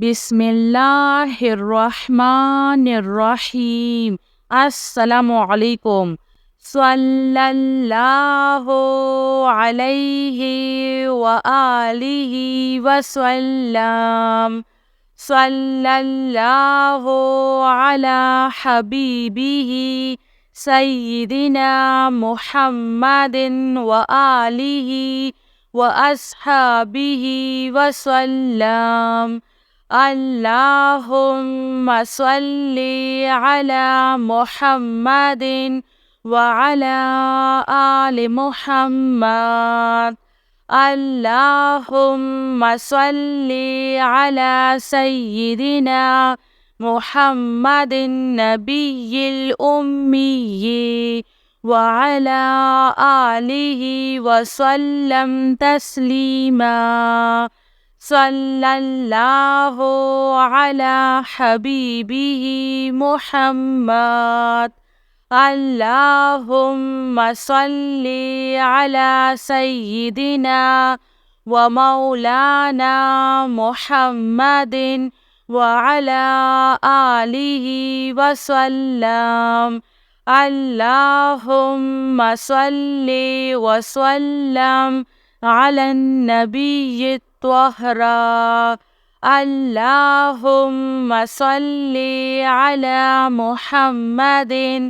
बिस्मिल्लाहिर्रहमानिर्रहीम। अस्सलामु अलैकुम। सल्लल्लाहु अलैहि व आलिहि वसल्लम। सल्लल्लाहु अला हबीबिही सय्यिदिना मुहम्मदिन व आलिहि व अस्हाबिहि वसल्लम। अल्लाहुम्मा सल्ली अला मुहम्मदिन व अला आलि मुहम्मद। अल्लाहुम्मा सल्ली अला सय्यिदिना मुहम्मदिन नबिय्यिल उम्मिय्यि व अला आलिहि व सल्लम तस्लीमा। सल्लल्लाहु अला हबीबिही मुहम्मद। अल्लाहुम्मा सल्ली अला सय्यिदिना व मौलाना मुहम्मदिन व अला आलिहि व सल्लम। अल्लाहुम्मा सल्ली व सल्लम अलन नबिय्यि त्वहरा। अल्लाहुम्मा सल्ली अला मुहम्मदिन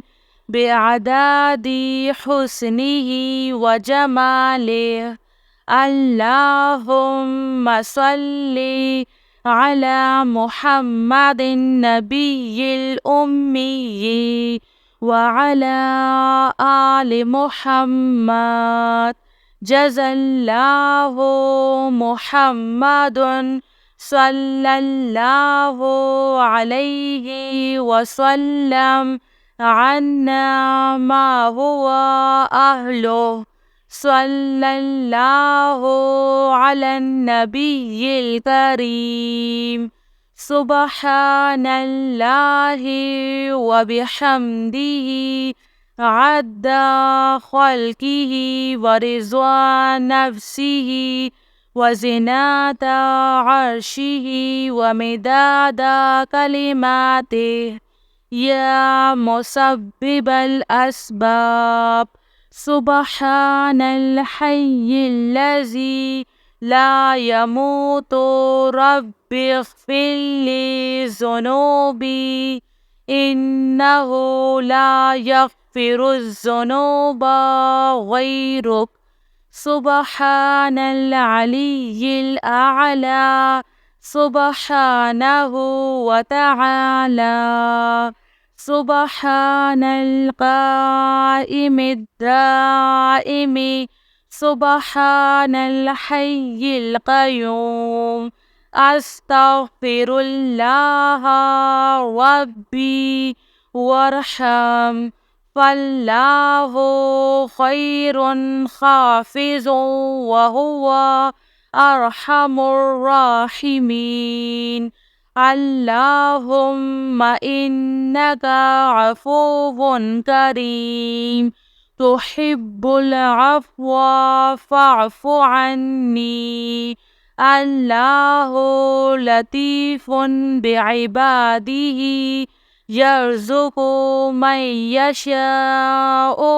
बिअदादि हुस्निही व जमालिही। अल्लाहुम्मा सल्ली अला मुहम्मदिन नबिय्यिल उम्मिय्यि व अला आलि मुहम्मद। जज़ल्लाहु मुहम्मदुन सल्लल्लाहु अलैहि वसल्लम अन्ना मा हुवा अहलुहु। सल्लल्लाहु अलन नबिय्यिल करीम। सुब्हानल्लाहि व बिहम्दिही अद्दा खल्किही व रिज़्वा नफ्सिही व ज़िनाता अर्शिही व मिदादा कलिमातिही। या मुसब्बिबल अस्बाब। सुब्हानल हय्यिल्लज़ी ला यमूतु रब्बिग़फिरली ज़ुनूबी इन्नहु ला यग़फ़िरुज़्ज़ुनूबा ग़ैरुक। सुब्हानल अलिय्यिल अअला। सुब्हानहु व तआला। सुब्हानल क़ाइमिद दाइमि। सुब्हानल हय्यिल क़य्यूम। अस्तग़फिरुल्लाह रब्बी वरहम। फल्लाहु खैरुन हाफ़िज़ुन व हुवा अरहमुर राहिमीन। अल्लाहुम्मा इन्नका अफ़ुव्वुन करीम तुहिब्बुल अफ़्वा फ़अफ़ु अन्नी। अल्लाहु लतीफ़ुन बिइबादिही यर्ज़ुक़ु मन यशाअु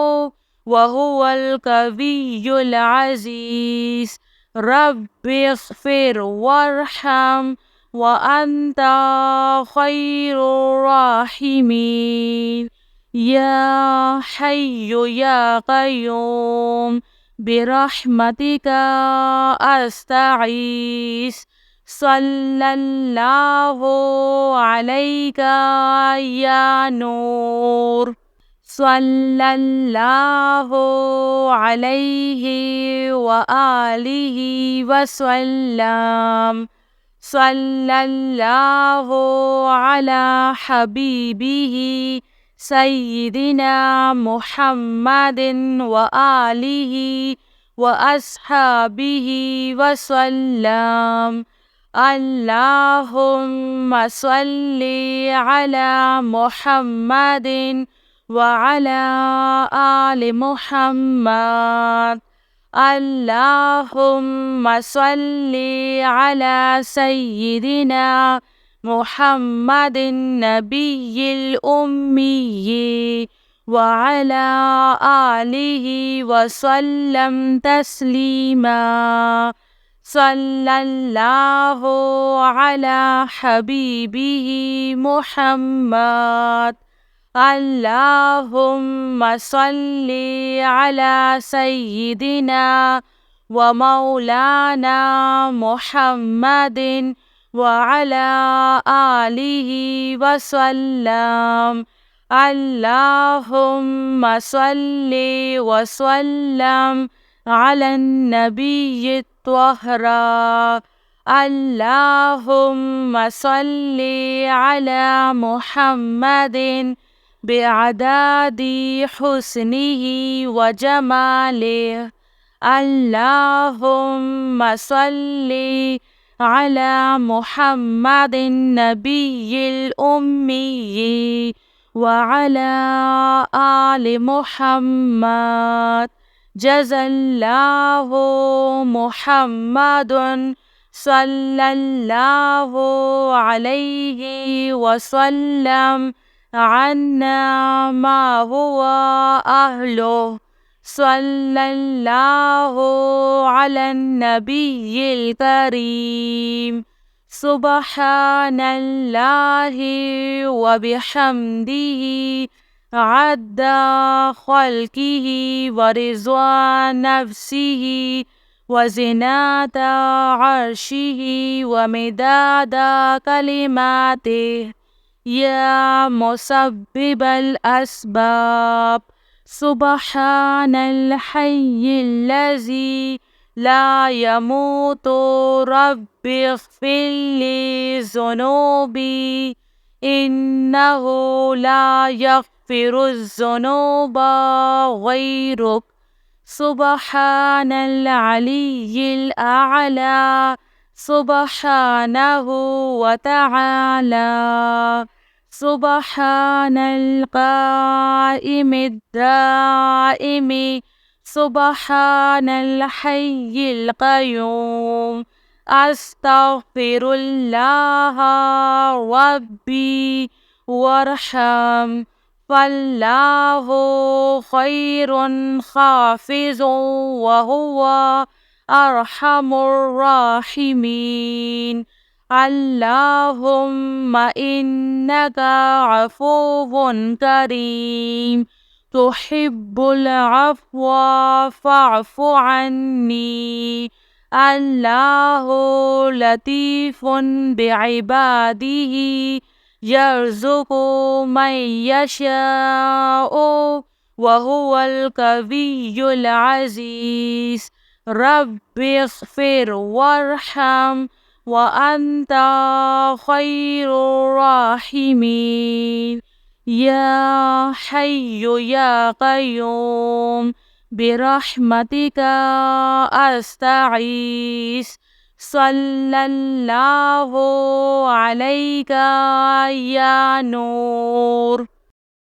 व हुवल क़विय्युल अज़ीज़। रब्बिग़फ़िर वरहम व अन्ता खैरुर राहिमीन। या हय्यु या क़य्यूम बिरहमतिका अस्तगीस। सल्लल्लाहु अलैका या नूर। सल्लल्लाहु अलैहि व आलिहि वसल्लम। सल्लल्लाहु अला हबीबिही सय्यिदिना मुहम्मदिन व आलिहि व अस्हाबिहि वसल्लम। अल्लाहुम्मा सल्ली अला मुहम्मदिन व अला आलि मुहम्मद। اللهم صل على سيدنا محمد النبي الأمي وعلى آله وسلم تسليما. صلى الله على حبيبه محمد. اللهم صل على سيدنا ومولانا محمد وعلى آله وسلم. اللهم صل وسلم على النبي الطاهر. اللهم صل على محمد بعدد حسنه وجماله. اللهم صل على محمد النبي الأمي وعلى آل محمد. جزى الله محمد صلى الله عليه وسلم عنا ما هو أهله. صلى الله على النبي الكريم. سبحان الله وبحمده عد خلقه ورضوان نفسه وزنة عرشه ومداد كلماته. يا مسبب الأسباب سبحان الحي الذي لا يموت. رب اغفر لي ذنوبي إنه لا يغفر الذنوب غيرك. سبحان العلي الأعلى سبحانه وتعالى. سبحان القائم الدائم سبحان الحي القيوم. أستغفر الله ربي وارحم فالله خير حافظ وهو أرحم الراحمين. اللهم إنك عفو كريم تحب العفو فاعف عني. الله لطيف بعباده يرزق من يشاء وهو القوي العزيز. رب اغفر وارحم وأنت خير الراحمين. يا حي يا قيوم برحمتك أستغيث. صلى الله عليك يا نور.